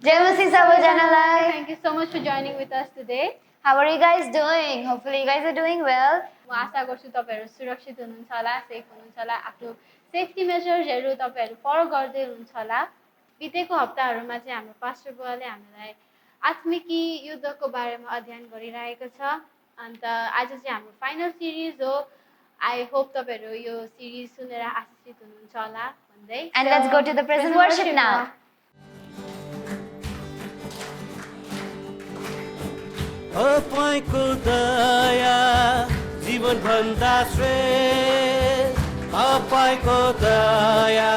Jai Masi Sabajanalai. Thank you so much for joining with us today. How are you guys doing? Hopefully you guys are doing well. म आशा गर्छु तपाईहरु सुरक्षित हुनुहुन्छ होला, safe हुनुहुन्छ होला, आफ्नो सेफ्टी मेजर्सहरु तपाईहरु फलो गर्दै हुनुहुन्छ होला। बितेको हप्ताहरुमा चाहिँ हाम्रो पास्टर बुवाले हामीलाई आत्मिकी युद्धको बारेमा अध्ययन गरिरहेको छ। अन्त आज चाहिँ हाम्रो फाइनल सिरिज हो। आई होप तपाईहरु यो सिरिज सुनेर आशिषित हुनुहुन्छ होला भन्दै। And let's go to the present worship now. तपाईको दया जीवन भन्दा श्रेष्ठ, तपाईको दया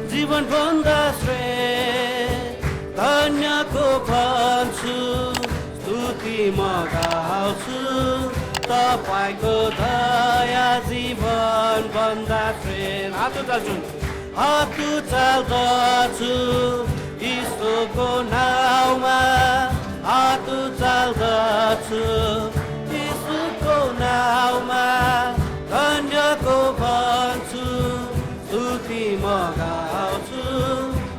जीवन भन्दा श्रेष्ठ, धन्यको भन्छु स्तुति म गाउँछु, तपाईको दया जीवन भन्दा श्रेष्ठ। हात चाल्दछु ईश्वरको नाउँमा, हात चाल्दछु यीशुको नाउँमा, धन्यको भन्छु स्तुति म गाउँछु,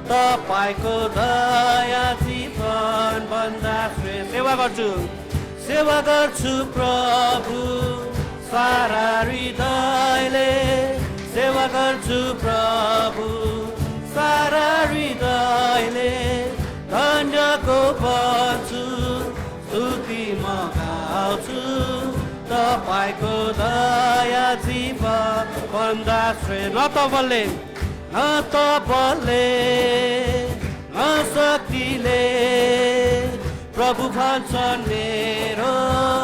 तपाईको दया जीवन भन्दा श्रेष्ठ। सेवा गर्छु प्रभु सारा हृदयले, सेवा गर्छु प्रभु सारा हृदयले, धन्यको भन्छु स्तुति म गाउँछु, तपाईको दया जीवन भन्दा श्रेष्ठ। न त बलले न शक्तिले प्रभु भन्छन् मेरो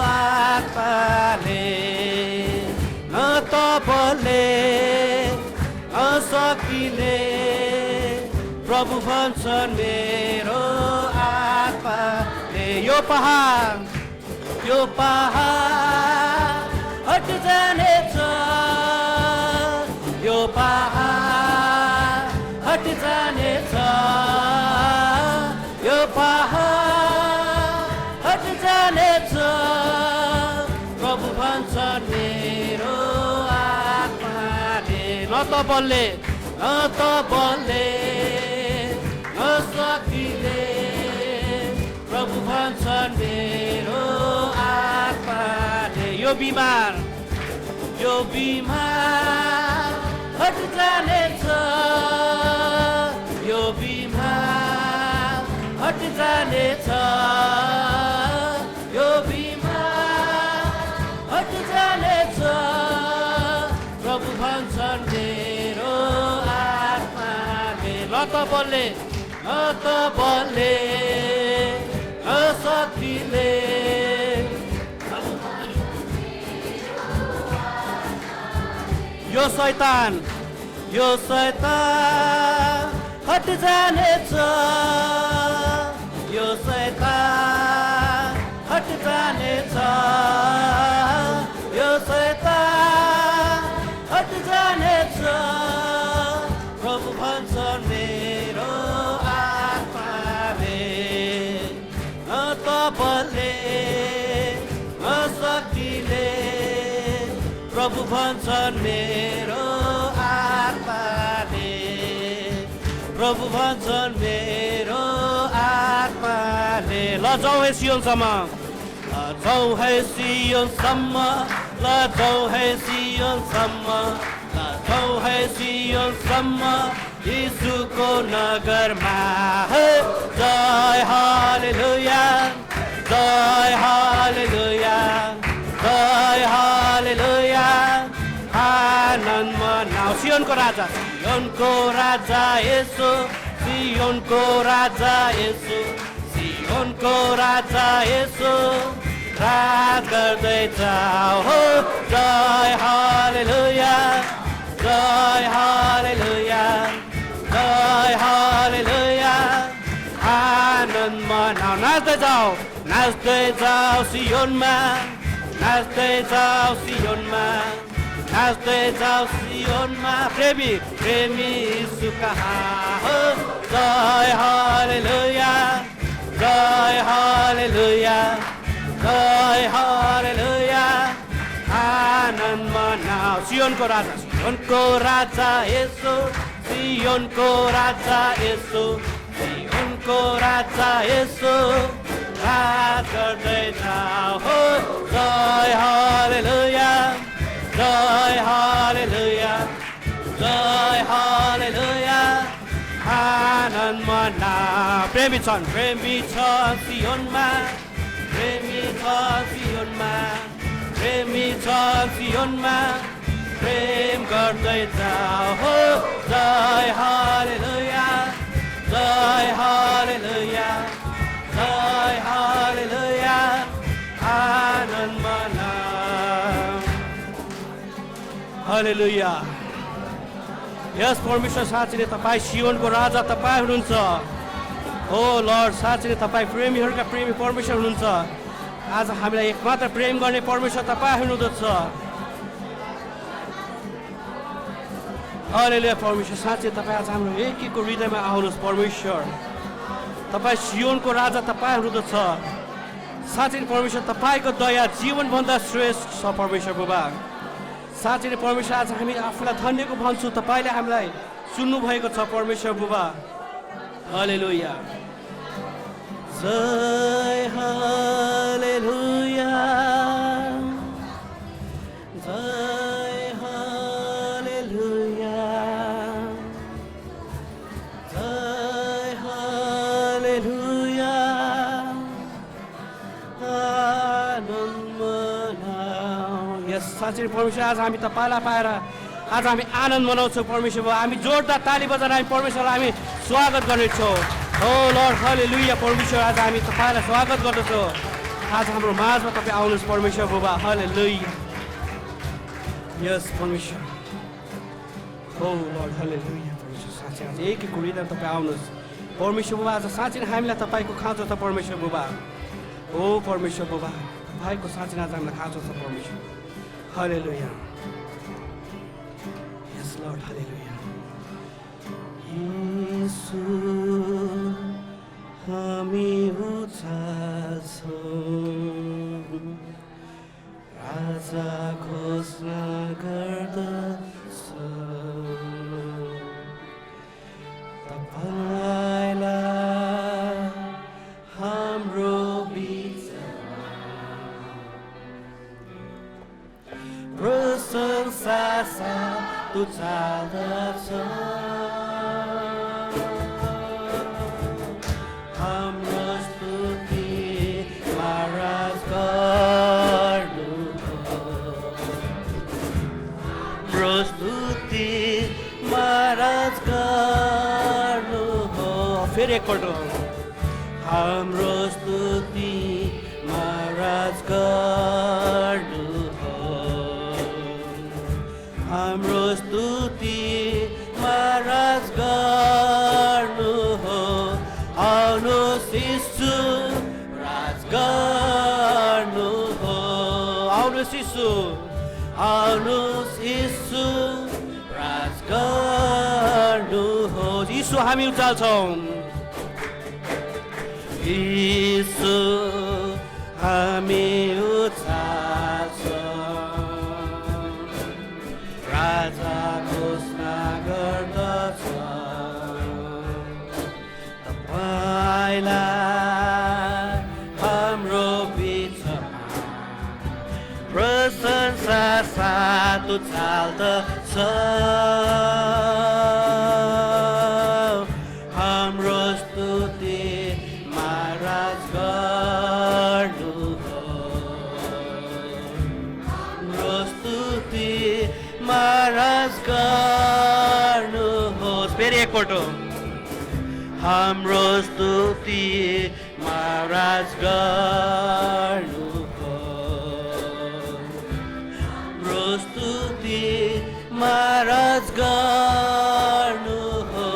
आत्माले, न त बलले न शक्तिले प्रभु भन्छन् मेरो आत्माले। यो पहाड हट जानेछ, यो पहाड हट जानेछ, यो पहाड हट जानेछ, प्रभु भन्छन् मेरो आत्माले। न त बलले न शक्तिले प्रभु भन्छन् मेरो आत्माले। यो बिमार हट जानेछ, यो बिमार हट जानेछ, यो बिमार हट जानेछ, प्रभु भन्छन् मेरो आत्माले। न त बलले न शक्तिले यो शैतान हट जानेछ, यो शैतान हट जानेछ, यो शैतान हट जानेछ, प्रभु भन्छन् मेरो आत्माले। न त बलले न शक्तिले प्रभु भन्छन् मेरो आत्माले, प्रभु भन्छन् मेरो आत्माले। ल जाऊ है सियोनसम्म, लजाऊ है सियोनसम्म, लजाऊ है सियोनसम्म, लजाऊ है सियोनसम्म, यीशुको नगरमा। जय हालेलुया, जय हालेलुया, जय हालेलुया, आनन्द मनाऊ। सियोनको राजा येशू, सियोनको राजा येशू, सियोनको राजा येशू, राज गर्दै जाऊ। जय हालेलुया, जय हालेलुया, जय हालेलुया, आनन्द मनाऊ। नाच्दै जाऊ सियोनमा, नाच्दै जाऊ सियोनमा, नाच्दै जाऊ सियोनमा, प्रेमी यीशु कहाँ। जय हालेलुया, जय हालेलुया, जय हालेलुया, आनन्द मनाऊ। सियोनको राजा येशू, सियोनको राजा येशू, सियोनको राजा राजा यसो राज गर्दै जाऊ हो जय हालेलुया जय हालेलुया जय हालेलुया आनन्द मना प्रेमी छन् सियोनमा प्रेमी छन् सियोनमा प्रेमी छन् सियोनमा प्रेम गर्दै जाऊ हो जय हालेलुया जय हालेलुया जय हालेलुया आनन्द मना हालेलुया यस परमेश्वर साँच्चै नै तपाईँ सियोनको राजा तपाईँ हुनुहुन्छ हो लर्ड साँच्चै नै तपाईँ प्रेमीहरूका प्रेमी परमेश्वर हुनुहुन्छ आज हामीलाई एकमात्र प्रेम गर्ने परमेश्वर तपाईँ हुनुहुँदछ हालेलुया परमेश्वर साँच्चै तपाईँ आज हाम्रो एकैको हृदयमा आउनुहोस् परमेश्वर तपाईँ सियोनको राजा तपाईँ हुनुहुँदछ साँच्चै नै परमेश्वर तपाईँको दया जीवनभन्दा श्रेष्ठ छ परमेश्वर बुबा साँच्चै नै परमेश्वर आज हामी आफूलाई धन्यको भन्छौँ तपाईँले हामीलाई सुन्नुभएको छ परमेश्वर बुबा हालेलुया जय हालेलुया जय हालेलुया जय हालेलुया यस साँच्चै परमेश्वर आज हामी तपाईँलाई पाएर आज हामी आनन्द मनाउँछौँ परमेश्वर हामी जोरदार ताली बजाएर हामी परमेश्वरलाई हामी स्वागत गर्नेछौँ हो लर्ड हालेलुया परमेश्वर आज हामी तपाईँलाई स्वागत गर्दछौँ आज हाम्रो माझमा तपाईँ आउनुहोस् परमेश्वर बुबा हालेलुया यस परमेश्वर हो लर्ड हालेलुया परमेश्वर साँच्चै आज एकैको हृदयमा तपाईँ आउनुहोस् परमेश्वर बुबा आज साँच्चै नै हामीलाई तपाईँको खाँचो छ परमेश्वर बुबा हो परमेश्वर बुबा तपाईँको साँच्चै आज हामीलाई खाँचो छ परमेश्वर हालेलुया यस लर्ड हालेलुया येशू हामी उचाल्छौँ राजा घोषणा गर्दछौँ तपाईँलाई हाम्रो बिचमा प्रशंसा साथ उचाल्दछ हाम्रो स्तुति महाराज हाम्रो स्तुति महाराज गर्नु हो फेरि एकपल्ट हाम्रो स्तुति महाराज गर्नु हो हाम्रो स्तुति महाराज गर्नु हो आउनुहोस् यीशु राज गर्नु हो आउनुहोस् यीशु आउनुहोस् यीशु राज गर्नु हो यीशु हामी उचाल्छौँ यीशु हामी उचाल्छौँ राजा घोषणा गर्दछ तपाईँलाई हाम्रो बिचमा प्रशंसा साथ उचाल्दछ हाम्रो स्तुति महाराज गर्नु हो हाम्रो स्तुति महाराज गर्नु होस् फेरि एकपल्ट हाम्रो स्तुति महाराज गर्नु हो हाम्रो स्तुति महाराज गर्नु हो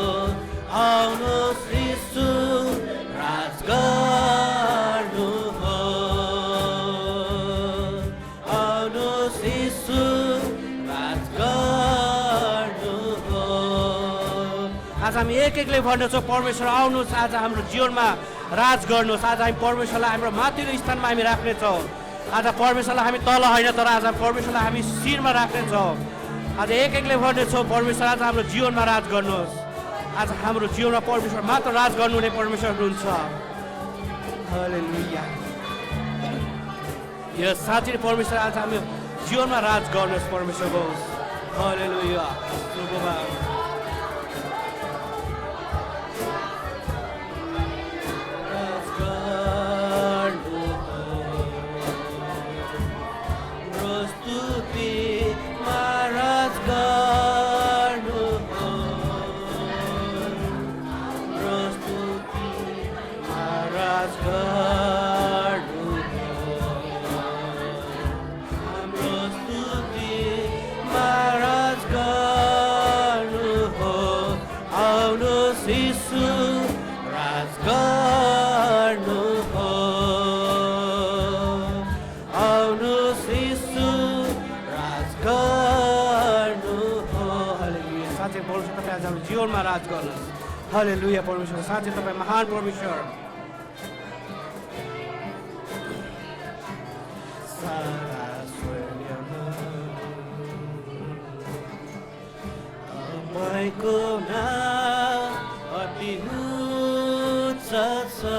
आउनुहोस् यीशु राज गर्नु हो आउनुहोस् यीशु राज गर्नु हो आज हामी एक एकले भन्दछौँ परमेश्वर आउनुहोस् आज हाम्रो जीवनमा राज गर्नुहोस् आज हामी परमेश्वरलाई हाम्रो माथिल्लो स्थानमा हामी राख्नेछौँ आज परमेश्वरलाई हामी तल होइन तर आज परमेश्वरलाई हामी शिरमा राख्नेछौँ आज एक एकले भन्दछौँ परमेश्वर आज हाम्रो जीवनमा राज गर्नुहोस् आज हाम्रो जीवनमा परमेश्वर मात्र राज गर्नुहुने परमेश्वर हुनुहुन्छ हालेलुया यो साँच्चै परमेश्वर आज हाम्रो जीवनमा राज गर्नुहोस् परमेश्वर होस् हालेलुया जीवनमा राज गर्नुहोस् हालेलुया परमेश्वर साँच्चै तपाईँ महान परमेश्वर तपाईँको नाम अति उच्च छ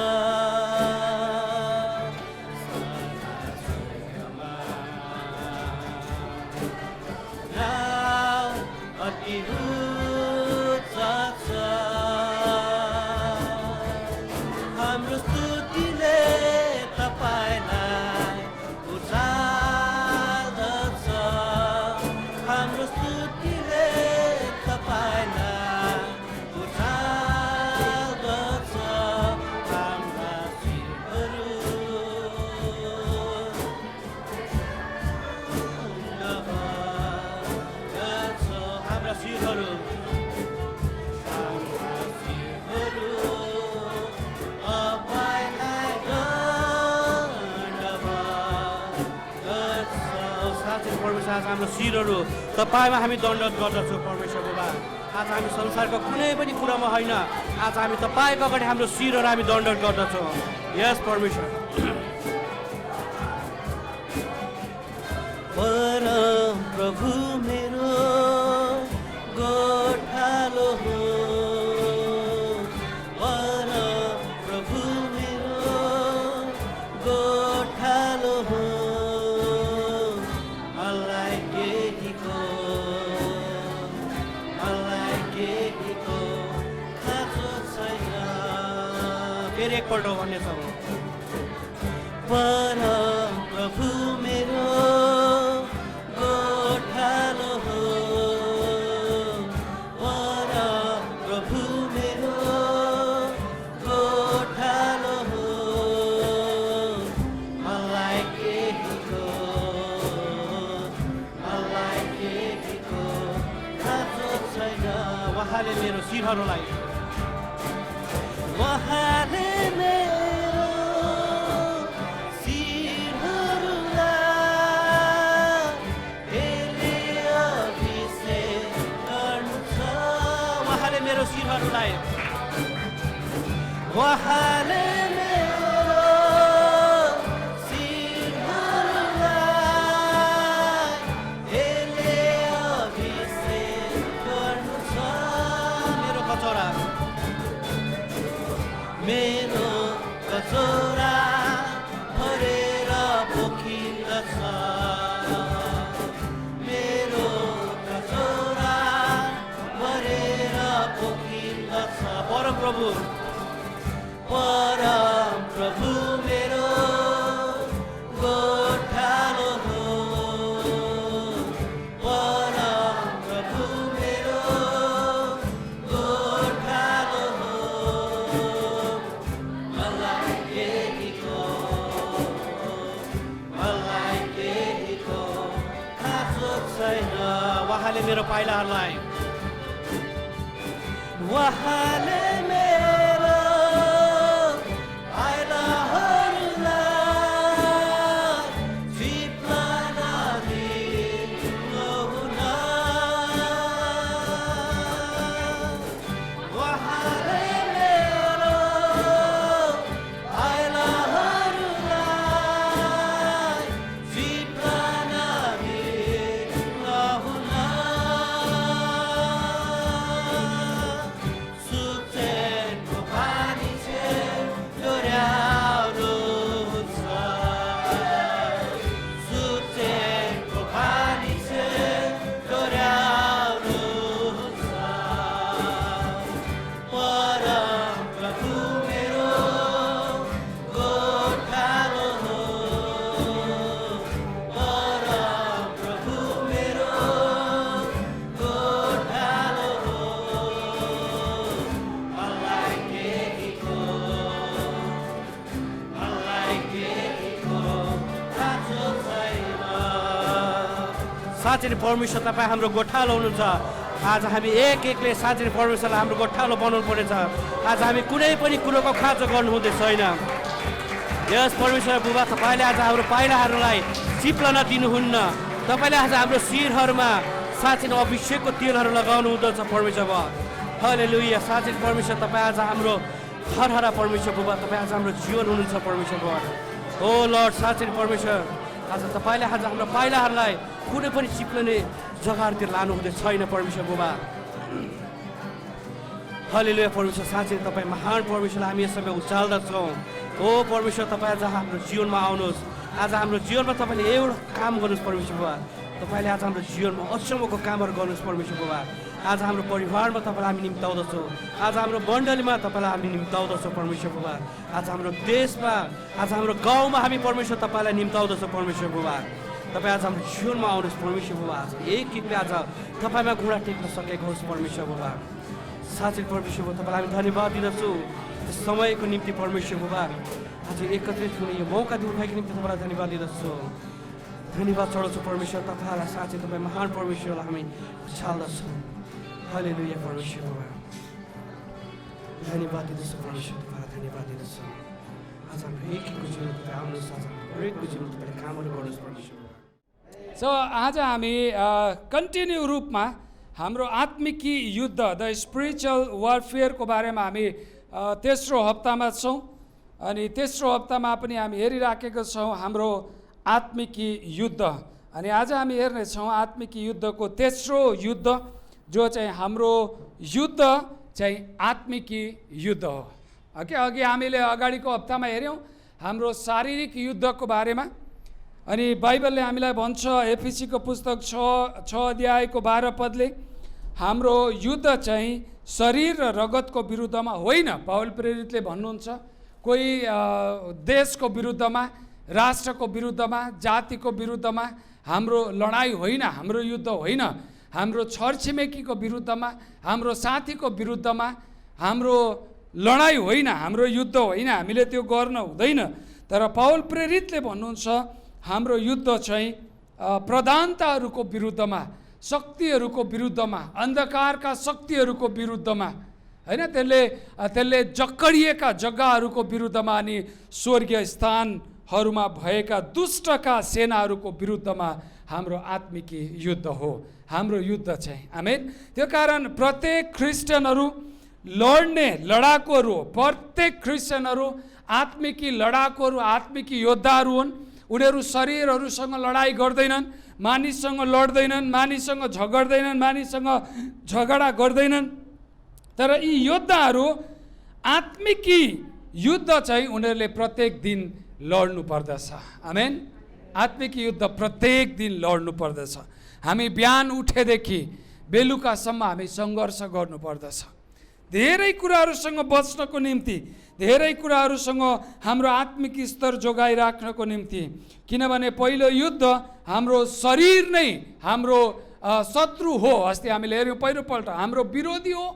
आज हाम्रो शिरहरू तपाईँमा हामी दण्डवत गर्दछौँ परमेश्वर बाबा आज हामी संसारको कुनै पनि कुरामा होइन आज हामी तपाईँको अगाडि हाम्रो शिरहरू हामी दण्डवत गर्दछौँ यस परमेश्वर परम प्रभु मेरो गोठालो हो परम प्रभु मेरो गोठालो हो एकपल्ट भन्ने छ परम प्रभु मेरो गोठालो हो परम प्रभु मेरो गोठालो हो मलाई केहीको खाँचो छैन उहाँले मेरो शिरहरूलाई उहाँले मेरो शिरहरूलाई अभिषेक गर्नुहुन्छ उहाँले मेरो शिरहरूलाई उहाँले मेरो शिरहरूलाई अभिषेक गर्नुहुन्छ मेरो कचौरा मेरो कचौरा भरेर पोखिँदछ मेरो कचौरा भरेर पोखिँदछ परम प्रभु मेरो गोठालो हो परम प्रभु मेरो गोठालो हो उहाँले मेरो पाइलाहरूलाई उहाँले मेरो पाइलाहरूलाई चिप्लन दिनुहुन उहाँले मेरो पाइलाहरूलाई चिप्लन दिनुहुन साँच्चै नै परमेश्वर तपाईँ हाम्रो गोठालो हुनुहुन्छ। आज हामी एक एकले साँच्चै नै परमेश्वरलाई हाम्रो गोठालो बनाउनु पर्नेछ। आज हामी कुनै पनि कुरोको खाँचो गर्नु हुँदै छैन। यस परमेश्वर बुबा तपाईँले आज हाम्रो पाइलाहरूलाई चिप्लन दिनुहुन्न। तपाईँले आज हाम्रो शिरहरूमा साँच्चै नै अभिषेकको तेलहरू लगाउनु हुँदछ परमेश्वर बुबा। हालेलुया। साँच्चै परमेश्वर तपाईँ आज हाम्रो हरहरा परमेश्वर बुबा तपाईँ आज हाम्रो जीवन हुनुहुन्छ परमेश्वर बुबा। ओ लर्ड साँच्चै परमेश्वर आज तपाईँले आज हाम्रो पाइलाहरूलाई कुनै पनि चिप्लने जग्गाहरूतिर लानु हुँदै छैन परमेश्वर बुबा। हालेलुया परमेश्वर साँच्चै तपाईँ महान परमेश्वरलाई हामी यस समय उचाल्दछौँ। ओ परमेश्वर तपाईँ आज हाम्रो जीवनमा आउनुहोस्। आज हाम्रो जीवनमा तपाईँले एउटा काम गर्नुहोस् परमेश्वर बुबा। तपाईँले आज हाम्रो जीवनमा अचम्मको कामहरू गर्नुहोस् परमेश्वर बुबा। आज हाम्रो परिवारमा तपाईँलाई हामी निम्ताउँदछौँ। आज हाम्रो मण्डलीमा तपाईँलाई हामी निम्ताउँदछौँ परमेश्वर बुबा। आज हाम्रो देशमा आज हाम्रो गाउँमा हामी परमेश्वर तपाईँलाई निम्ताउँदछौँ परमेश्वर बुबा। तपाईँ आज हाम्रो जीवनमा आउनुहोस् परमेश्वर बुबा। आज एक एकले आज तपाईँमा घुँडा टेक्न सकेको होस् परमेश्वर बुबा। साँच्चै परमेश्वर बुबा तपाईँलाई हामी धन्यवाद दिँदछु समयको निम्ति परमेश्वर बुबा। आज एकत्रित हुने यो मौका दिनुभएको निम्ति तपाईँलाई धन्यवाद दिँदछु। धन्यवाद चढाउँछु परमेश्वर तपाईँलाई। साँच्चै तपाईँ महान परमेश्वरलाई हामी उछाल्दछौँ। हालेलुया परमेश्वर बुबा। धन्यवाद दिँदछु परमेश्वर तपाईँलाई धन्यवाद दिँदछु। आज हाम्रो एक एकको जीवन तपाईँ आउनुहोस्। आज हरेकको जीवन तपाईँले कामहरू गर्नुहोस् परमेश्वर बुबा। सो आज हामी कन्टिन्यू रूपमा हाम्रो आत्मिकी युद्ध द स्पिरिचुअल वारफेयरको बारेमा हामी तेस्रो हप्तामा छौँ। अनि तेस्रो हप्तामा पनि हामी हेरिराखेका छौँ हाम्रो आत्मिकी युद्ध। अनि आज हामी हेर्नेछौँ आत्मिकी युद्धको तेस्रो युद्ध जो चाहिँ हाम्रो युद्ध चाहिँ आत्मिकी युद्ध हो। अघि हामीले अगाडिको हप्तामा हेऱ्यौँ हाम्रो शारीरिक युद्धको बारेमा। अनि बाइबलले हामीलाई भन्छ एफिसीको पुस्तक 6 अध्यायको 12 पदले हाम्रो युद्ध चाहिँ शरीर र रगतको विरुद्धमा होइन। पावल प्रेरितले भन्नुहुन्छ कोही देशको विरुद्धमा, राष्ट्रको विरुद्धमा, जातिको विरुद्धमा हाम्रो लडाइँ होइन, हाम्रो युद्ध होइन। हाम्रो छरछिमेकीको विरुद्धमा, हाम्रो साथीको विरुद्धमा हाम्रो लडाइँ होइन, हाम्रो युद्ध होइन। हामीले त्यो गर्न हुँदैन। तर पावल प्रेरितले भन्नुहुन्छ हाम्रो युद्ध चाहिँ प्रधानताहरूको विरुद्धमा, शक्तिहरूको विरुद्धमा, अन्धकारका शक्तिहरूको विरुद्धमा होइन, त्यसले जक्कडिएका जग्गाहरूको विरुद्धमा अनि स्वर्गीय स्थानहरूमा भएका दुष्टका सेनाहरूको विरुद्धमा हाम्रो आत्मिकी युद्ध हो हाम्रो युद्ध चाहिँ। आमेन। त्यो कारण प्रत्येक क्रिस्चियनहरू लड्ने लडाकुहरू हो। प्रत्येक क्रिस्चियनहरू आत्मिकी लडाकुहरू, आत्मिकी योद्धाहरू हुन्। उनीहरू शरीरहरूसँग लडाइँ गर्दैनन्, मानिससँग लड्दैनन्, मानिससँग झगड्दैनन्, मानिससँग झगडा गर्दैनन्। तर यी योद्धाहरू आत्मिकी युद्ध चाहिँ उनीहरूले प्रत्येक दिन लड्नु पर्दछ। आमेन। आत्मिकी युद्ध प्रत्येक दिन लड्नु पर्दछ। हामी बिहान उठेदेखि बेलुकासम्म हामी सङ्घर्ष गर्नु पर्दछ धेरै कुराहरूसँग बच्नको निम्ति, धेरै कुराहरूसँग हाम्रो आत्मिक स्तर जोगाइराख्नको निम्ति। किनभने पहिलो युद्ध हाम्रो शरीर नै हाम्रो शत्रु हो। अस्ति हामीले हेऱ्यौँ पहिलोपल्ट हाम्रो विरोधी हो।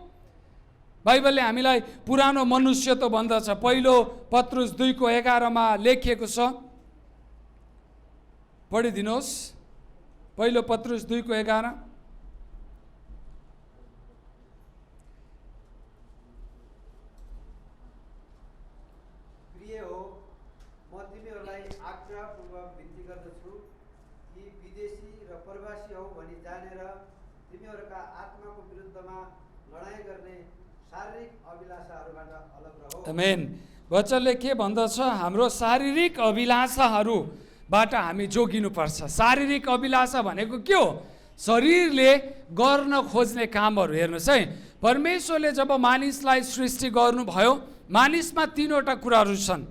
बाइबलले हामीलाई पुरानो मनुष्य त भन्दछ। पहिलो पत्रुस 2:11 लेखिएको छ, पढिदिनुहोस्। पहिलो पत्रुस 2:11। प्रिय हो, म तिमीहरूलाई आग्रहपूर्वक बिन्ती गर्दछु कि विदेशी र प्रवासी हौ भनी जानेर तिमीहरूका आत्माको विरुद्धमा लडाइँ गर्ने शारीरिक अभिलाषाहरूबाट अलग रहो। आमेन। वचनले के भन्दछ? हाम्रो शारीरिक अभिलाषाहरूबाट हामी जोगिनुपर्छ। शारीरिक अभिलाषा भनेको के हो? शरीरले गर्न खोज्ने कामहरू। हेर्नुहोस् है, परमेश्वरले जब मानिसलाई सृष्टि गर्नुभयो, मानिसमा तीनवटा कुराहरू छन्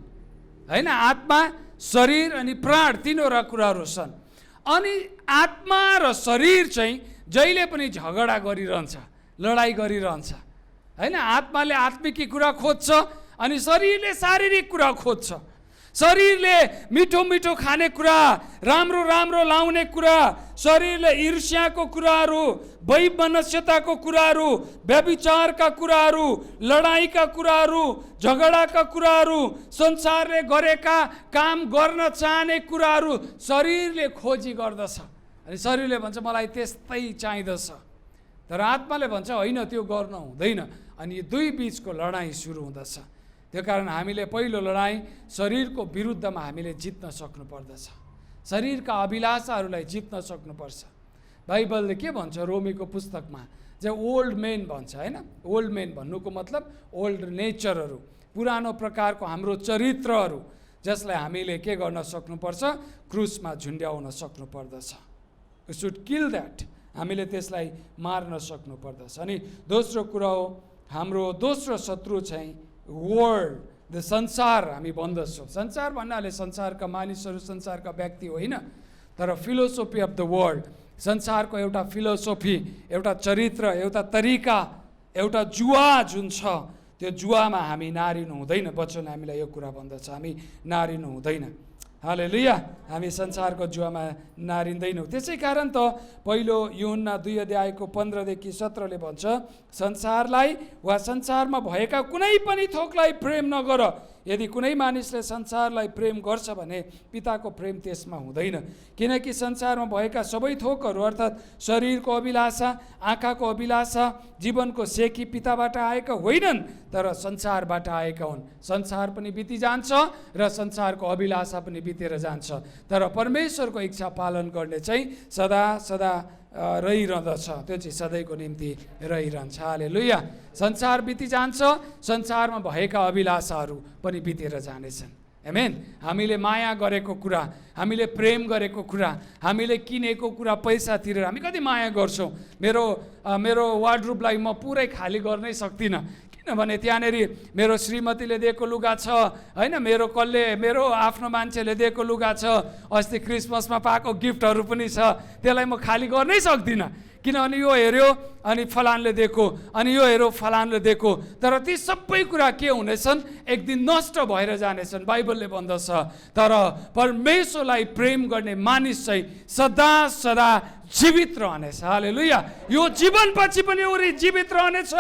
हैन? आत्मा, शरीर अनि प्राण, तीनवटा कुराहरू छन्। अनि आत्मा र शरीर चाहिँ जहिले पनि झगडा गरिरहन्छ, लडाइँ गरिरहन्छ हैन? आत्माले आत्मिकी कुरा खोज्छ अनि शरीरले शारीरिक कुरा खोज्छ। शरीरले मिठो मिठो खाने कुरा, राम्रो राम्रो लाउने कुरा, शरीरले ईर्ष्याको कुराहरू, वैमनस्यताको कुराहरू, व्यभिचारका कुराहरू, लडाइँका कुराहरू, झगडाका कुराहरू, संसारले गरेका काम गर्न चाहने कुराहरू शरीरले खोजी गर्दछ। अनि शरीरले भन्छ मलाई त्यस्तै चाहिँदछ, तर आत्माले भन्छ होइन त्यो गर्न हुँदैन। अनि यो दुई बिचको लडाइँ सुरु हुँदछ। त्यो कारण हामीले पहिलो लडाइँ शरीरको विरुद्धमा हामीले जित्न सक्नुपर्दछ, शरीरका अभिलाषाहरूलाई जित्न सक्नुपर्छ। बाइबलले के भन्छ रोमीको पुस्तकमा चाहिँ ओल्ड मेन भन्छ होइन। ओल्ड मेन भन्नुको मतलब ओल्ड नेचरहरू, पुरानो प्रकारको हाम्रो चरित्रहरू जसलाई हामीले के गर्न सक्नुपर्छ, क्रुसमा झुन्ड्याउन सक्नुपर्दछ। वी सुड किल द्याट, हामीले त्यसलाई मार्न सक्नुपर्दछ। अनि दोस्रो कुरा हो हाम्रो दोस्रो शत्रु चाहिँ वर्ल्ड, द संसार हामी भन्दछौँ। संसार भन्नाले संसारका मानिसहरू, संसारका व्यक्ति होइन, तर फिलोसोफी अफ द वर्ल्ड, संसारको एउटा फिलोसोफी, एउटा चरित्र, एउटा तरिका, एउटा जुवा जुन छ, त्यो जुवामा हामी नारिनु हुँदैन। वचन हामीलाई यो कुरा भन्दछ, हामी नारिनु हुँदैन। हालेलुया, हामी संसारको जुवामा नारिँदैनौँ। त्यसै कारण त पहिलो यूहन्ना 2:15-17 भन्छ संसारलाई वा संसारमा भएका कुनै पनि थोकलाई प्रेम नगर। यदि कुनै मानिसले संसारलाई प्रेम गर्छ भने पिताको प्रेम त्यसमा हुँदैन, किनकि संसारमा भएका सबै थोकहरू अर्थात् शरीरको अभिलाषा, आँखाको अभिलाषा, जीवनको सेकी पिताबाट आएका होइनन्, तर संसारबाट आएका हुन्। संसार पनि बिति जान्छ र संसारको अभिलाषा पनि बितेर जान्छ, तर परमेश्वरको इच्छा पालन गर्ने चाहिँ सदा सदा रहिरहँदछ, त्यो चाहिँ सधैँको निम्ति रहिरहन्छ। हालेलुया, संसार बिति जान्छ, संसारमा भएका अभिलाषाहरू पनि बितेर जानेछन्। आमेन। हामीले माया गरेको कुरा, हामीले प्रेम गरेको कुरा, हामीले किनेको कुरा, पैसा तिरेर हामी कति माया गर्छौँ। मेरो वार्डरोबलाई म पुरै खाली गर्नै सक्दिनँ, किनभने त्यहाँनिर मेरो श्रीमतीले दिएको लुगा छ होइन, मेरो आफ्नो मान्छेले दिएको लुगा छ, अस्ति क्रिसमसमा पाएको गिफ्टहरू पनि छ, त्यसलाई म खाली गर्नै सक्दिनँ। किनभने यो हेऱ्यो अनि फलानले दिएको, अनि यो हेऱ्यो फलानले दिएको, तर ती सबै कुरा के हुनेछन्, एक दिन नष्ट भएर जानेछन्। बाइबलले भन्दछ तर परमेश्वरलाई प्रेम गर्ने मानिस चाहिँ सदा सदा जीवित रहनेछ। हालेलुया, यो जीवनपछि पनि उनी जीवित रहनेछ।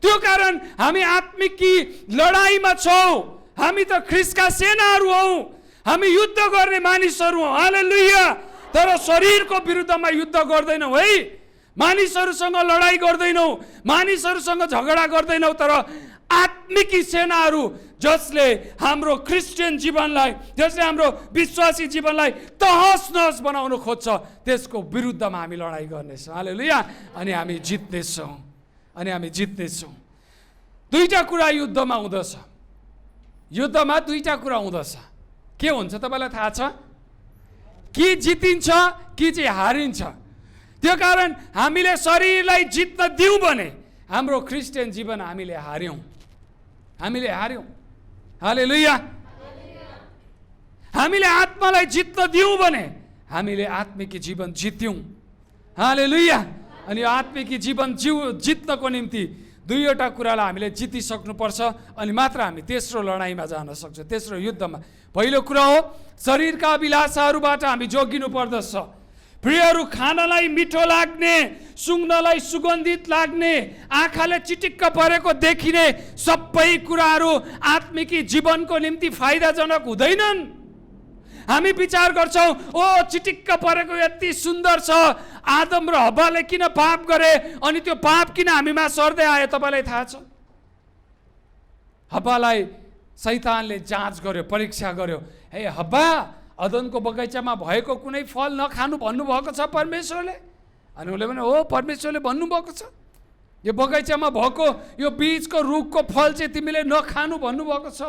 त्यो कारण हामी आत्मिकी लडाइँमा छौँ, हामी त ख्रिस्टका सेनाहरू हौँ, हामी युद्ध गर्ने मानिसहरू हौँ। हालेलुया, तर शरीरको विरुद्धमा युद्ध गर्दैनौँ है, मानिसहरूसँग लडाइँ गर्दैनौँ, मानिसहरूसँग झगडा गर्दैनौँ, तर आत्मिकी सेनाहरू जसले हाम्रो क्रिस्चियन जीवनलाई, जसले हाम्रो विश्वासी जीवनलाई तहस नहस बनाउन खोज्छ, त्यसको विरुद्धमा हामी लडाइँ गर्नेछौँ। हालेलुया, अनि हामी जित्नेछौँ। दुईटा कुरा युद्धमा हुँदछ, युद्धमा दुईटा कुरा हुँदछ। के हुन्छ तपाईँलाई थाहा छ? कि जितिन्छ कि चाहिँ हारिन्छ। त्यो कारण हामीले शरीरलाई जित्न दिउँ भने हाम्रो क्रिस्चियन जीवन हामीले हार्यौँ। हालेलुया, हामीले आत्मालाई जित्न दिउँ भने हामीले आत्मिक जीवन जित्यौँ। हालेलुया, अनि यो आत्मिक जीवन जित्नको निम्ति दुईवटा कुरालाई हामीले जितिसक्नुपर्छ, अनि मात्र हामी तेस्रो लडाइँमा जान सक्छौँ, तेस्रो युद्धमा। पहिलो कुरा हो शरीरका अभिलाषाहरूबाट हामी जोगिनु पर्दछ। प्रियहरू, खानलाई मिठो लाग्ने, सुँघ्नलाई सुगन्धित लाग्ने, आँखाले चिटिक्क परेको देखिने सबै कुराहरू आत्मिकी जीवनको निम्ति फाइदाजनक हुँदैनन्। हामी विचार गर्छौँ ओ चिटिक्क परेको यति सुन्दर छ, आदम र हब्बाले किन पाप गरे अनि त्यो पाप किन हामीमा सर्दै आयो? तपाईँलाई थाहा छ? हब्बालाई शैतानले जाँच गर्यो, परीक्षा गर्यो। हे हब्बा, अदनको बगैँचामा भएको कुनै फल नखानु भन्नुभएको छ परमेश्वरले? अनि उसले भने हो, परमेश्वरले भन्नुभएको छ, यो बगैँचामा भएको यो बीजको रुखको फल चाहिँ तिमीले नखानु भन्नुभएको छ।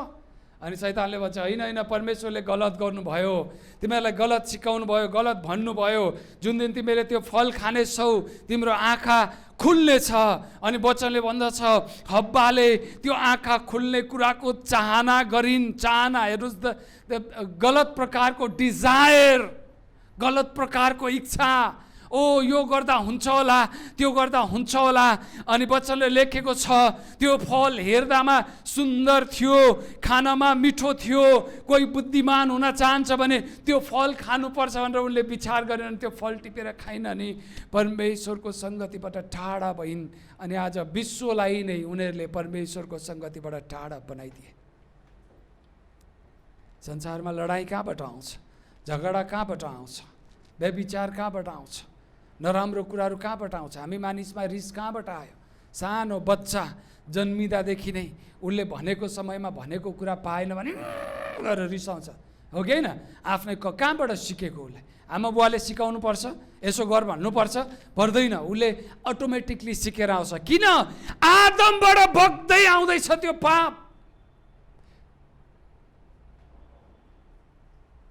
अनि शैतानले भन्छ होइन होइन, परमेश्वरले गलत गर्नुभयो, तिमीहरूलाई गलत सिकाउनु भयो, गलत भन्नुभयो। जुन दिन तिमीले त्यो फल खानेछौ तिम्रो आँखा खुल्नेछ। अनि वचनले भन्दछ हब्बाले त्यो आँखा खुल्ने कुराको चाहना गरिन्। चाहना, हेर्नुहोस्, गलत प्रकारको डिजायर, गलत प्रकारको इच्छा। ओ यो गर्दा हुन्छ होला, त्यो गर्दा हुन्छ होला। अनि वचनले लेखेको छ त्यो फल हेर्दामा सुन्दर थियो, खानमा मिठो थियो। कोही बुद्धिमान हुन चाहन्छ भने त्यो फल खानुपर्छ भनेर उनले विचार गरेर त्यो फल टिपेर खाइन नि परमेश्वरको सङ्गतिबाट टाढा भइन्। अनि आज विश्वलाई नै उनीहरूले परमेश्वरको सङ्गतिबाट टाढा बनाइदिए। संसारमा लडाइँ कहाँबाट आउँछ? झगडा कहाँबाट आउँछ? व्यभिचार कहाँबाट आउँछ, नराम्रो कुराहरू कहाँबाट आउँछ, हामी मानिसमा रिस कहाँबाट आयो। सानो बच्चा जन्मिँदादेखि नै उसले भनेको समयमा भनेको कुरा पाएन भने गरेर रिसाउँछ, हो कि होइन? आफ्नै कहाँबाट सिकेको उसले? आमा बुवाले सिकाउनु पर्छ, यसो गर भन्नुपर्छ, पर्दैन, उसले अटोमेटिकली सिकेर आउँछ। किन? आदमबाट बग्दै आउँदैछ त्यो पाप।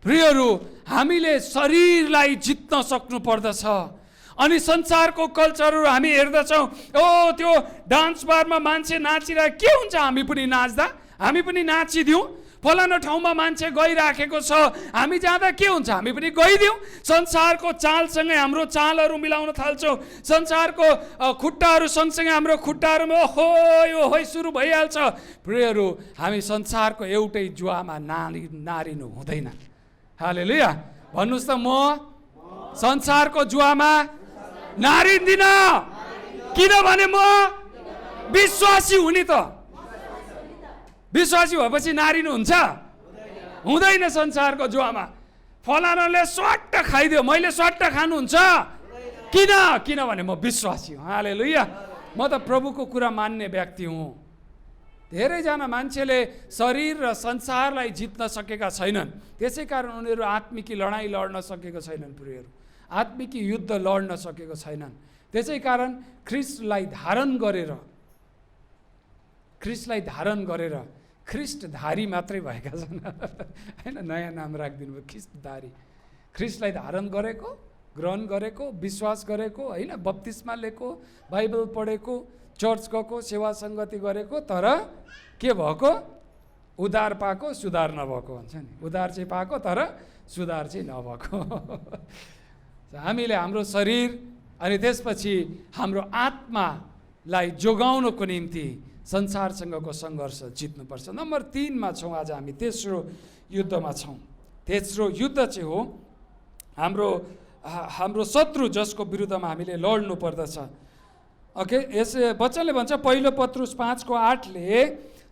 प्रियहरू, हामीले शरीरलाई जित्न सक्नु पर्दछ। अनि संसारको कल्चरहरू हामी हेर्दछौँ, ओ त्यो डान्स बारमा मान्छे नाचिरहेको के हुन्छ, हामी पनि नाच्दा, हामी पनि नाचिदिउँ। फलाना ठाउँमा मान्छे गइराखेको छ, हामी जाँदा के हुन्छ, हामी पनि गइदिउँ। संसारको चालसँगै हाम्रो चालहरू मिलाउन थाल्छौँ। संसारको खुट्टाहरू सँगसँगै हाम्रो खुट्टाहरूमा ओहो ओहो सुरु भइहाल्छ। प्रियहरू, हामी संसारको एउटै जुवामा नारिनु हुँदैन। हालेलुया भन्नुहोस् त, म संसारको जुवामा नारिँदिन, किनभने म विश्वासी हुने। त विश्वासी भएपछि नारिनु हुन्छ? हुँदैन। संसारको जुवामा फलानाले स्वाट्ट खाइदियो, मैले स्वाट्ट खानुहुन्छ? किन? किनभने म विश्वासी हुँ। हालेलुया, म त प्रभुको कुरा मान्ने व्यक्ति हुँ। धेरैजना मान्छेले शरीर र संसारलाई जित्न सकेका छैनन्, त्यसै कारण उनीहरू आत्मिकी लडाइँ लड्न सकेको छैनन्। प्रियहरू, आत्मिकी युद्ध लड्न सकेको छैनन्। त्यसै कारण ख्रिस्टलाई धारण गरेर ख्रिस्टधारी मात्रै भएका छन्। होइन, नयाँ नाम राखिदिनु भयो, ख्रिस्टधारी। ख्रिस्टलाई धारण गरेको, ग्रहण गरेको, विश्वास गरेको, होइन, बप्तिस्मा लिएको, बाइबल पढेको, चर्च गएको, सेवा सङ्गति गरेको, तर के भएको? उद्धार पाएको, सुधार नभएको हुन्छ नि। उद्धार चाहिँ पाएको तर सुधार चाहिँ नभएको। हामीले हाम्रो शरीर अनि त्यसपछि हाम्रो आत्मालाई जोगाउनको निम्ति संसारसँगको सङ्घर्ष जित्नुपर्छ। नम्बर 3 मा छौँ आज हामी, तेस्रो युद्धमा छौँ। तेस्रो युद्ध चाहिँ हो हाम्रो शत्रु जसको विरुद्धमा हामीले लड्नु पर्दछ। ओके, यस वचनले भन्छ, पहिलो पत्रुस 5:8ले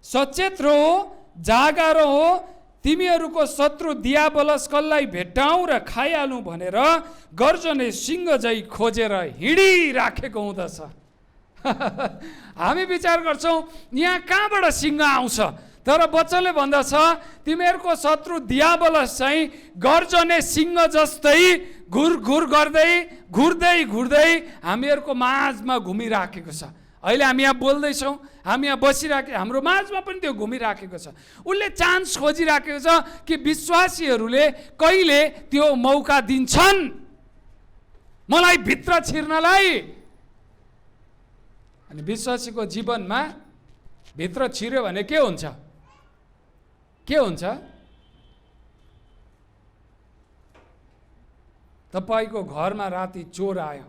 सचेत रहो, जागा रहो, तिमीहरूको शत्रु दियाबलस कसलाई भेट्टाउँ र खाइहालौँ भनेर गर्जने सिंह झै खोजेर हिँडिराखेको हुँदछ। हामी विचार गर्छौँ यहाँ कहाँबाट सिंह आउँछ, तर वचनले भन्दछ तिमीहरूको शत्रु दियाबलस चाहिँ गर्जने सिंह जस्तै घुर घुर्दै हामीहरूको माझमा घुमिराखेको छ। अहिले हामी यहाँ बोल्दैछौँ, हामी यहाँ बसिराखेको, हाम्रो माझमा पनि त्यो घुमिराखेको छ। उसले चान्स खोजिराखेको छ कि विश्वासीहरूले कहिले त्यो मौका दिन्छन् मलाई भित्र छिर्नलाई। अनि विश्वासीको जीवनमा भित्र छिर्यो भने के हुन्छ? के हुन्छ? तपाईको घरमा राति चोर आयो,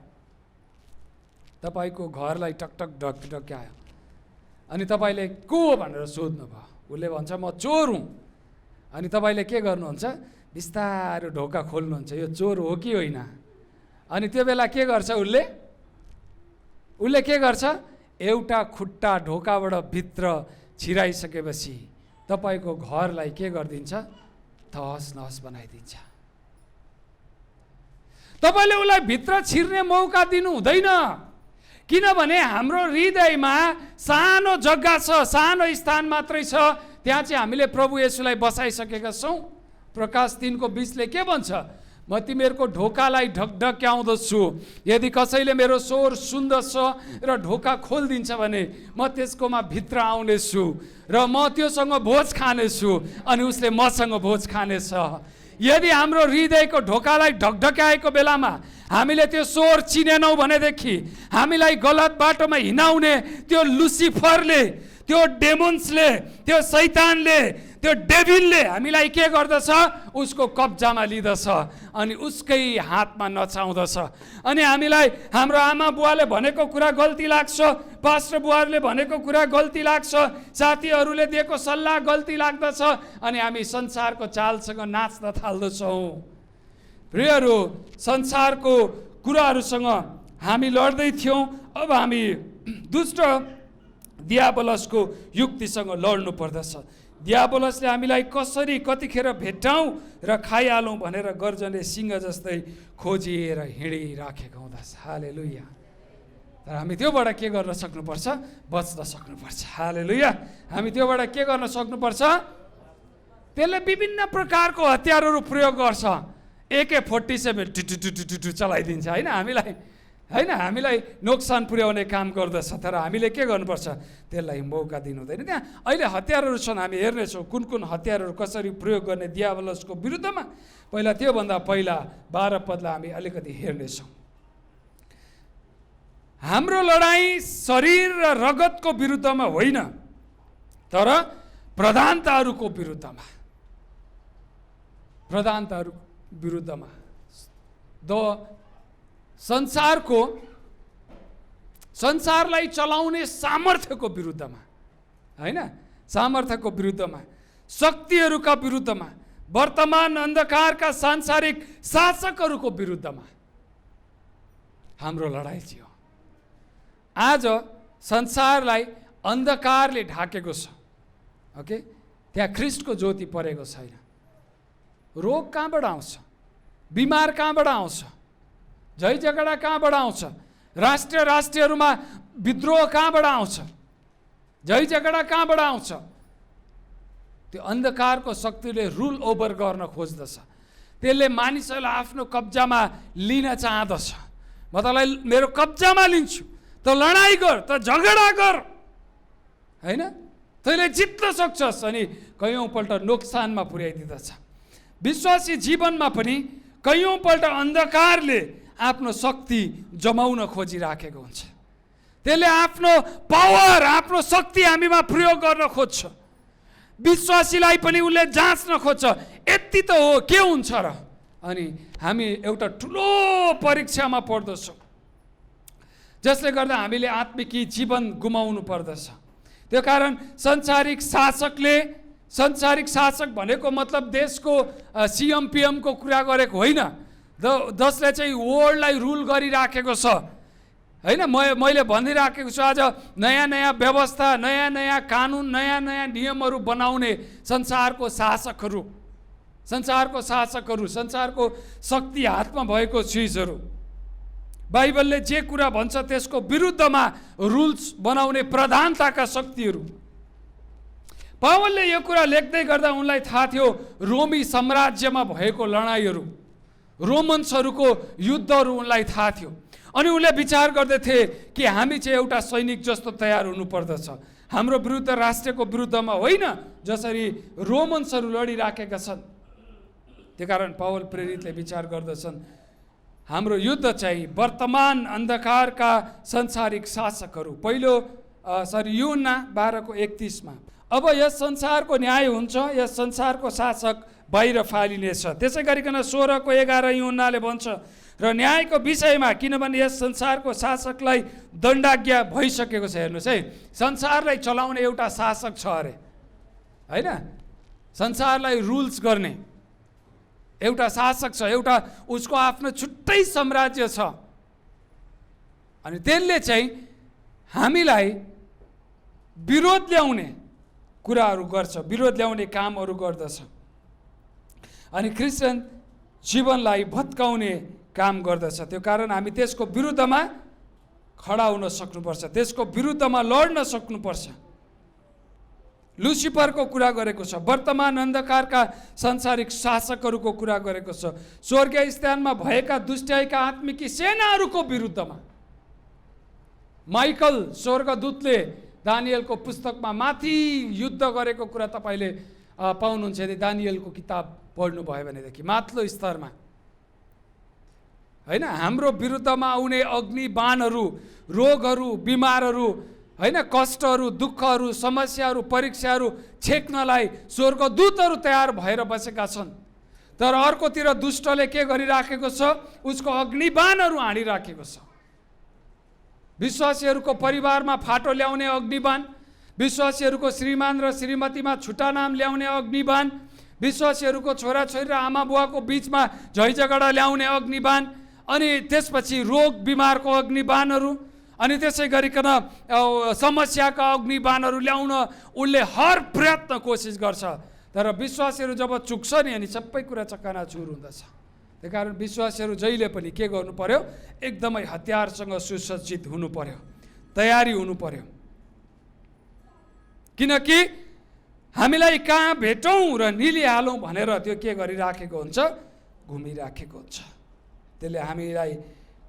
तपाईको घरलाई टकटक ढकढक्यायो, अनि तपाईँले को भनेर सोध्नु भयो। उसले भन्छ म चोर हुँ। अनि तपाईँले के गर्नुहुन्छ? बिस्तारो ढोका खोल्नुहुन्छ, यो चोर हो कि होइन। अनि त्यो बेला के गर्छ उसले के गर्छ? एउटा खुट्टा ढोकाबाट भित्र छिराइसकेपछि तपाईँको घरलाई के गरिदिन्छ? तहस नहस बनाइदिन्छ। तपाईँले उसलाई भित्र छिर्ने मौका दिनु हुँदैन, किनभने हाम्रो हृदयमा सानो जग्गा छ, सानो स्थान मात्रै छ, त्यहाँ चाहिँ हामीले प्रभु येशूलाई बसाइसकेका छौँ। प्रकाश 3:20ले के भन्छ? म तिमीहरूको ढोकालाई ढकढक्याउँदछु, यदि कसैले मेरो स्वर सुन्दछ र ढोका खोलिदिन्छ भने म त्यसकोमा भित्र आउनेछु र म त्योसँग भोज खानेछु अनि उसले मसँग भोज खानेछ। यदि हाम्रो हृदयको ढोकालाई ढकढक्याएको बेलामा हामीले त्यो स्वर चिनेनौँ भनेदेखि हामीलाई गलत बाटोमा हिँडाउने त्यो लुसिफरले, त्यो डेमोन्सले, त्यो शैतानले, त्यो डेभिलले हामीलाई के गर्दछ? उसको कब्जामा लिँदछ अनि उसकै हातमा नचाउँदछ। अनि हामीलाई हाम्रो आमा बुवाले भनेको कुरा गल्ती लाग्छ, पास्टर बुवाहरूले भनेको कुरा गल्ती लाग्छ, साथीहरूले दिएको सल्लाह गल्ती लाग्दछ, अनि हामी संसारको चालसँग नाच्न थाल्दछौँ। प्रियहरू, संसारको कुराहरूसँग हामी लड्दै थियौँ, अब हामी दुष्ट दियाबलसको युक्तिसँग लड्नु पर्दछ। दियाबोलसले हामीलाई कसरी कतिखेर भेट्टाउँ र खाइहालौँ भनेर गर्जने सिंह जस्तै खोजिएर हिँडिराखेको हुँदछ। हालेलुया। तर हामी त्योबाट के गर्न सक्नुपर्छ? बच्न सक्नुपर्छ। हालेलुया। हामी त्योबाट के गर्न सक्नुपर्छ? त्यसले विभिन्न प्रकारको हतियारहरू प्रयोग गर्छ। AK-47 टुटुटुटुटु चलाइदिन्छ होइन, हामीलाई नोक्सान पुर्याउने काम गर्दछ। तर हामीले के गर्नुपर्छ? त्यसलाई मौका दिनु हुँदैन। त्यहाँ अहिले हतियारहरू छन्, हामी हेर्नेछौँ कुन कुन हतियारहरू कसरी प्रयोग गर्ने दियाबलसको विरुद्धमा। त्योभन्दा पहिला 12 पदलाई हामी अलिकति हेर्नेछौँ। हाम्रो लडाईँ शरीर र रगतको विरुद्धमा होइन, तर प्रधानताहरूको विरुद्धमा। संसारलाई चलाउने सामर्थ्यको विरुद्धमा होइन, सामर्थ्यको विरुद्धमा, शक्तिहरूका विरुद्धमा, वर्तमान अन्धकारका सांसारिक शासकहरूको विरुद्धमा हाम्रो लडाइँ थियो। आज संसारलाई अन्धकारले ढाकेको छ। ओके, त्यहाँ ख्रिस्टको ज्योति परेको छैन। रोग कहाँबाट आउँछ? बिमार कहाँबाट आउँछ? झै झगडा कहाँबाट आउँछ? राष्ट्रहरूमा विद्रोह कहाँबाट आउँछ? झै झगडा कहाँबाट आउँछ? त्यो अन्धकारको शक्तिले रुल ओभर गर्न खोज्दछ। त्यसले मानिसहरूलाई आफ्नो कब्जामा लिन चाहदछ। म तँलाई मेरो कब्जामा लिन्छु, त लडाइँ गर, त झगडा गर होइन, तैँले जित्न सक्छस्। अनि कयौँपल्ट नोक्सानमा पुर्याइदिँदछ। विश्वासी जीवनमा पनि कयौँपल्ट अन्धकारले आफ्नो शक्ति जमाउन खोजिराखेको हुन्छ। त्यसले आफ्नो पावर, आफ्नो शक्ति हामीमा प्रयोग गर्न खोज्छ। विश्वासीलाई पनि उसले जाँच्न खोज्छ, यति त हो, के हुन्छ र? अनि हामी एउटा ठुलो परीक्षामा पर्दछौँ, जसले गर्दा हामीले आत्मिकी जीवन गुमाउनु पर्दछ। त्यो कारण सांसारिक शासक भनेको मतलब देशको CM-PM को कुरा गरेको होइन, जसले चाहिँ वर्ल्डलाई रुल गरिराखेको छ होइन। मैले भनिराखेको छु, आज नयाँ नयाँ व्यवस्था, नयाँ नयाँ कानुन, नयाँ नयाँ नियमहरू बनाउने संसारको शासकहरू, संसारको शक्ति हातमा भएको चिजहरू। बाइबलले जे कुरा भन्छ त्यसको विरुद्धमा रुल्स बनाउने प्रधानताका शक्तिहरू। पावलले यो कुरा लेख्दै गर्दा उनलाई थाहा थियो रोमी साम्राज्यमा भएको लडाइँहरू, रोमन्सहरूको युद्धहरू उनलाई थाहा थियो। अनि उनले विचार गर्दथे कि हामी चाहिँ एउटा सैनिक जस्तो तयार हुनुपर्दछ, हाम्रो विरुद्ध राष्ट्रको विरुद्धमा होइन, जसरी रोमन्सहरू लडिराखेका छन्। त्यो कारण पावल प्रेरितले विचार गर्दछन् हाम्रो युद्ध चाहिँ वर्तमान अन्धकारका संसारिक शासकहरू। यूहन्ना 12:31 अब यस संसारको न्याय हुन्छ, यस संसारको शासक बाहिर फालिनेछ। त्यसै गरिकन 16:11 यूहन्नाले भन्छ र न्यायको विषयमा, किनभने यस संसारको शासकलाई दण्डाज्ञा भइसकेको छ। हेर्नुहोस् है, संसारलाई चलाउने एउटा शासक छ अरे होइन, संसारलाई रुल्स गर्ने एउटा शासक छ, एउटा उसको आफ्नो छुट्टै साम्राज्य छ। अनि त्यसले चाहिँ हामीलाई विरोध ल्याउने कुराहरू गर्छ, विरोध ल्याउने कामहरू गर्दछ। अनि क्रिस्चियन जीवनलाई भत्काउने काम गर्दछ। त्यो कारण हामी त्यसको विरुद्धमा खडा हुन सक्नुपर्छ, त्यसको विरुद्धमा लड्न सक्नुपर्छ। लुसिफरको कुरा गरेको छ, वर्तमान अन्धकारका सांसारिक शासकहरूको कुरा गरेको छ, स्वर्गीय स्थानमा भएका दुष्टाइका आत्मिकी सेनाहरूको विरुद्धमा। माइकल स्वर्गदूतले दानियलको पुस्तकमा माथि युद्ध गरेको कुरा तपाईँले पाउनुहुन्छ यदि दानियलको किताब पढ्नुभयो भनेदेखि। माथिल्लो स्तरमा होइन, हाम्रो विरुद्धमा आउने अग्निबाणहरू, रोगहरू, बिमारहरू होइन, कष्टहरू, दुःखहरू, समस्याहरू, परीक्षाहरू छेक्नलाई स्वर्गदूतहरू तयार भएर बसेका छन्। तर अर्कोतिर दुष्टले के गरिराखेको छ? उसको अग्निबाणहरू हानिराखेको छ। विश्वासीहरूको परिवारमा फाटो ल्याउने अग्निबाण, विश्वासीहरूको श्रीमान र श्रीमतीमा छुट्टा नाम ल्याउने अग्निबाण, विश्वासीहरूको छोराछोरी र आमा बुवाको बिचमा झैझगडा ल्याउने अग्निबाण, अनि त्यसपछि रोग बिमारको अग्निबाणहरू, अनि त्यसै गरिकन समस्याका अग्निबाणहरू ल्याउन उसले हर प्रयत्न कोसिस गर्छ, तर विश्वासीहरू जब चुक्छ नि अनि सबै कुरा चक्कानाचुर हुँदछ। त्यही कारण विश्वासीहरू जहिले पनि के गर्नु पर्यो, एकदमै हतियारसँग सुसज्जित हुनु पर्यो, तयारी हुनु पर्यो। किनकि हामीलाई कहाँ भेटौँ र निलिहालौँ भनेर त्यो के गरिराखेको हुन्छ, घुमिराखेको हुन्छ। त्यसले हामीलाई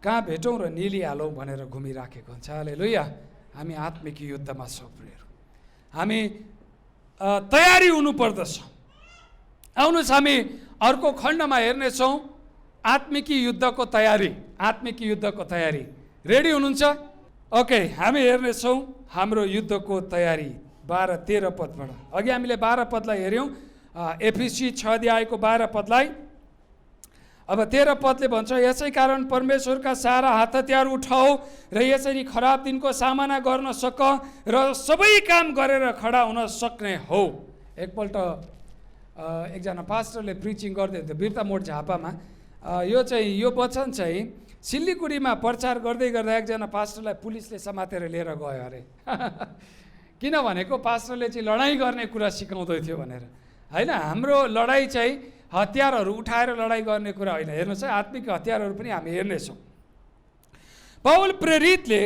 कहाँ भेटौँ र निलिहालौँ भनेर घुमिराखेको हुन्छ। हालेलुया। हामी आत्मिक युद्धमा छौँ प्रियहरू, हामी तयारी हुनुपर्दछ। आउनुहोस् हामी अर्को खण्डमा हेर्नेछौँ आत्मिक युद्धको तयारी। आत्मिक युद्धको तयारी, रेडी हुनुहुन्छ? ओके, हामी हेर्नेछौँ हाम्रो युद्धको तयारी 12-13 पदबाट। अघि हामीले 12 पदलाई हेऱ्यौँ, एफिसी 6 अध्यायको 12 पदलाई। अब 13 पदले भन्छ, यसै कारण परमेश्वरका सारा हात हतियार उठाऊ र यसरी खराब दिनको सामना गर्न सक र सबै काम गरेर खडा हुन सक्ने हो। एकपल्ट एकजना पास्टरले प्रिचिङ गर्दै थियो बिर्ता मोड झापामा। यो वचन चाहिँ सिल्लीगुडीमा प्रचार गर्दै गर्दा एकजना पास्टरलाई पुलिसले समातेर लिएर गयो अरे। किन भनेको पास्टरले चाहिँ लडाइँ गर्ने कुरा सिकाउँदै थियो भनेर, होइन। हाम्रो लडाइँ चाहिँ हतियारहरू उठाएर लडाइँ गर्ने कुरा होइन। हेर्नुहोस् है, आत्मिक हतियारहरू पनि हामी हेर्नेछौँ। पौल प्रेरितले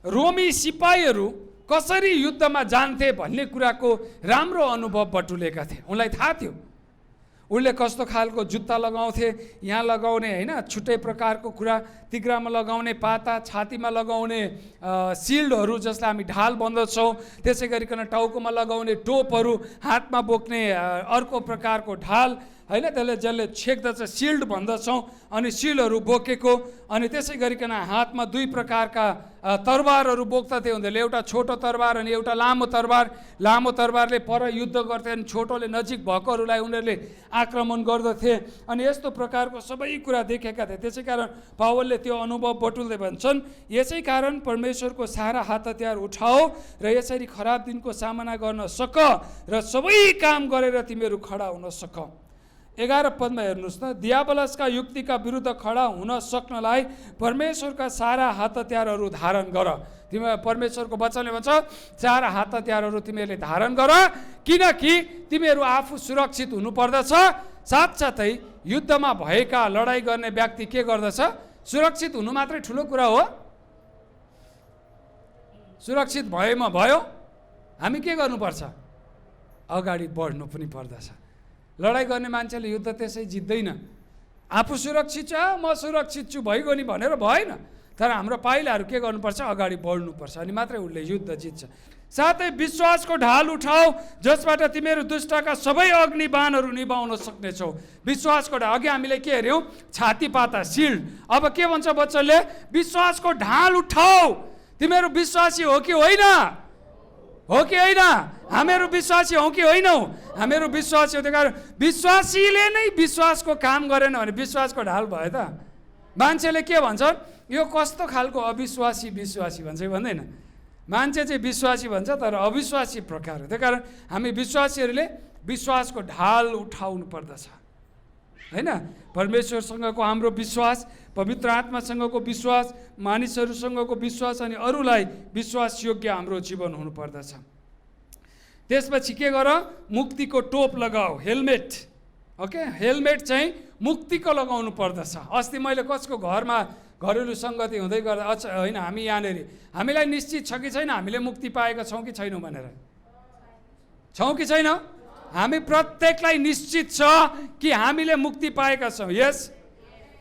रोमी सिपाहीहरू कसरी युद्धमा जान्थे भन्ने कुराको राम्रो अनुभव बटुलेका थिए। उनलाई थाहा थियो उनले कस्तो खालको जुत्ता लगाउँथे, यहाँ लगाउने होइन छुट्टै प्रकारको कुरा, तिग्रामा लगाउने पाता, छातीमा लगाउने सिल्डहरू जसलाई हामी ढाल भन्दछौँ, त्यसै गरिकन टाउकोमा लगाउने टोपहरू, हातमा बोक्ने अर्को प्रकारको ढाल, होइन, जसले छेक्दछ सिल्ड भन्दछौँ, अनि सिल्डहरू बोकेको। अनि त्यसै गरिकन हातमा 2 प्रकारका तरबारहरू बोक्दथे उनीहरूले, एउटा छोटो तरबार अनि एउटा लामो तरबार। लामो तरबारले पर युद्ध गर्थेन्, छोटोले नजिक भएकोहरूलाई उनीहरूले आक्रमण गर्दथे। अनि यस्तो प्रकारको सबै कुरा देखेका थिए। त्यसै कारण पावलले त्यो अनुभव बटुल्दै भन्छन्, यसै कारण परमेश्वरको सारा हात हतियार उठाओ र यसरी खराब दिनको सामना गर्न सक र सबै काम गरेर तिमीहरू खडा हुन सक। 11 पदमा हेर्नुहोस् न, दियाबलसका युक्तिका विरुद्ध खडा हुन सक्नलाई परमेश्वरका सारा हात हतियारहरू धारण गर। तिमी परमेश्वरको वचनले भन्छ सारा हात हतियारहरू तिमीहरूले धारण गर, किनकि तिमीहरू आफू सुरक्षित हुनुपर्दछ। साथसाथै युद्धमा भएका लडाइँ गर्ने व्यक्ति के गर्दछ? सुरक्षित हुनु मात्रै ठुलो कुरा हो? सुरक्षित भयो, हामी के गर्नुपर्छ? अगाडि बढ्नु पनि पर्दछ। लडाइँ गर्ने मान्छेले युद्ध त्यसै जित्दैन। आफू सुरक्षित छ, म सुरक्षित छु भइगयो नि भनेर भएन। तर हाम्रो पाइलाहरू के गर्नुपर्छ? अगाडि बढ्नुपर्छ, अनि मात्रै उसले युद्ध जित्छ। साथै विश्वासको ढाल उठाऊ जसबाट तिमीहरू दुष्टका सबै अग्निबाणहरू निभाउन सक्नेछौ। विश्वासको ढाल, अघि हामीले के हेऱ्यौँ? छातीपाता, सिल्ड। अब के भन्छ वचनले? विश्वासको ढाल उठाऊ। तिमीहरू विश्वासी हो कि होइन? हो कि होइन? हामीहरू विश्वासी हौ कि होइनौ? हामीहरू विश्वासी हो। त्यही कारण विश्वासीले नै विश्वासको काम गरेन भने विश्वासको ढाल भयो त? मान्छेले के भन्छ? यो कस्तो खालको अविश्वासी विश्वासी भन्छ कि भन्दैन? मान्छे चाहिँ विश्वासी भन्छ तर अविश्वासी प्रकार हो। त्यही कारण हामी विश्वासीहरूले विश्वासको ढाल उठाउनु पर्दछ, होइन। परमेश्वरसँगको हाम्रो विश्वास, पवित्र आत्मासँगको विश्वास, मानिसहरूसँगको विश्वास, अनि अरूलाई विश्वास योग्य हाम्रो जीवन हुनुपर्दछ। त्यसपछि के गर? मुक्तिको टोप लगाऊ, हेलमेट। ओके, हेलमेट चाहिँ मुक्तिको लगाउनु पर्दछ। अस्ति मैले कसको घरमा घरेलु सङ्गति हुँदै गर्दा होइन, हामी यहाँनिर हामीलाई निश्चित छ कि छैन हामीले मुक्ति पाएका छौँ कि छैनौँ भनेर? छौँ कि छैन? हामी प्रत्येकलाई निश्चित छ कि हामीले मुक्ति पाएका छौँ। यस,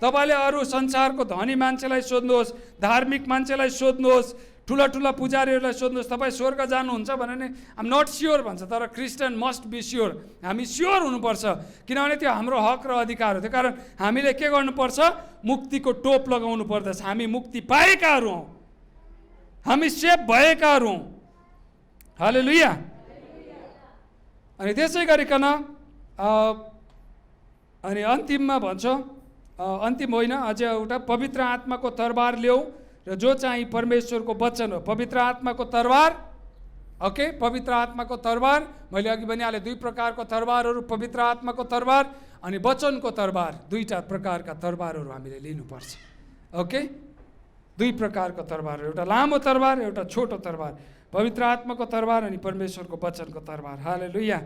तपाईँले अरू संसारको धनी मान्छेलाई सोध्नुहोस्, धार्मिक मान्छेलाई सोध्नुहोस्, ठुला ठुला पुजारीहरूलाई सोध्नुहोस्, तपाईँ स्वर्ग जानुहुन्छ भने नि आम नट स्योर भन्छ। तर क्रिस्चियन मस्ट बी स्योर। हामी स्योर हुनुपर्छ, किनभने त्यो हाम्रो हक र अधिकार हो। त्यो कारण हामीले के गर्नुपर्छ? मुक्तिको टोप लगाउनु पर्दछ। हामी मुक्ति पाएकाहरू हौँ, हामी सेफ भएकाहरू हौँ। हालेलुया। अनि त्यसै गरिकन अनि अन्तिममा भन्छ, अन्तिम होइन अझै एउटा, पवित्र आत्माको तरबार ल्याऊ र जो चाहिँ परमेश्वरको वचन हो। पवित्र आत्माको तरबार, ओके, पवित्र आत्माको तरबार। मैले अघि भनिहालेँ 2 प्रकारको तरबारहरू, पवित्र आत्माको तरबार अनि वचनको तरबार। 2टा प्रकारका तरबारहरू हामीले लिनुपर्छ। ओके, दुई प्रकारको तरबार, एउटा लामो तरबार, एउटा छोटो तरबार, पवित्र आत्माको तरबार अनि परमेश्वरको वचनको तरबार। हालेलुया,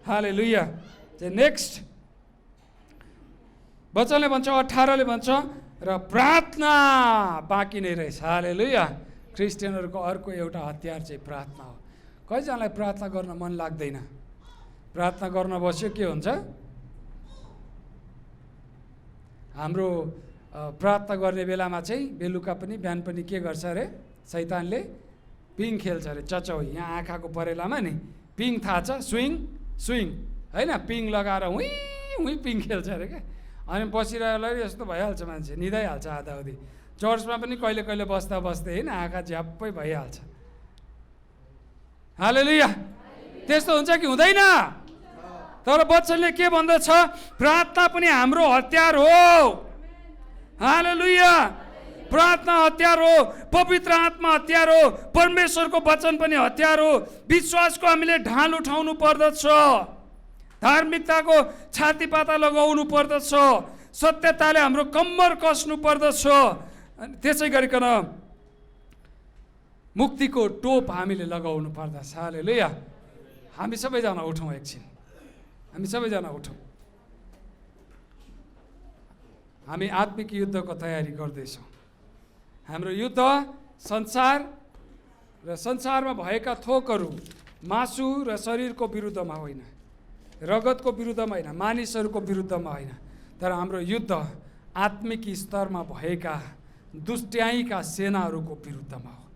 हालेलुया। चाहिँ नेक्स्ट वचनले भन्छ, 18ले भन्छ र प्रार्थना बाँकी नै रहेछ। हालेलुया। क्रिस्चियनहरूको अर्को एउटा हतियार चाहिँ प्रार्थना हो। कतिजनालाई प्रार्थना गर्न मन लाग्दैन? प्रार्थना गर्न बस्यो के हुन्छ? हाम्रो प्रार्थना गर्ने बेलामा चाहिँ बेलुका पनि बिहान पनि के गर्छ अरे? शैतानले पिङ खेल्छ अरे, चचौ यहाँ आँखाको परेलामा नि पिङ थाहा छ, स्विङ स्विङ होइन, पिङ लगाएर हुँ हुँ पिङ खेल्छ अरे क्या। अनि बसिरहेलाई यस्तो भइहाल्छ, मान्छे निदाइहाल्छ आधाउधी। चर्चमा पनि कहिले कहिले बस्दा बस्दै होइन आँखा झ्याप्पै भइहाल्छ। हालेलुया। त्यस्तो हुन्छ कि हुँदैन? तर वचनले के भन्दछ? प्रार्थना पनि हाम्रो हतियार हो। हालेलुया। प्रार्थना हतियार हो, पवित्र आत्मा हतियार हो, परमेश्वरको वचन पनि हतियार हो। विश्वासको हामीले ढाल उठाउनु पर्दछ, धार्मिकताको छातीपाता लगाउनु पर्दछ, सत्यताले हाम्रो कम्मर कस्नु पर्दछ। अनि त्यसै गरिकन मुक्तिको टोप हामीले लगाउनु पर्दछ। हालेलुया। हामी सबैजना उठौँ एकछिन, हामी सबैजना उठौँ। हामी आत्मिक युद्धको तयारी गर्दैछौँ। हाम्रो युद्ध संसार र संसारमा भएका थोकहरू, मासु र शरीरको विरुद्धमा होइन, रगतको विरुद्धमा होइन, मानिसहरूको विरुद्धमा होइन, तर हाम्रो युद्ध आत्मिक स्तरमा भएका दुष्ट्याइका सेनाहरूको विरुद्धमा हो।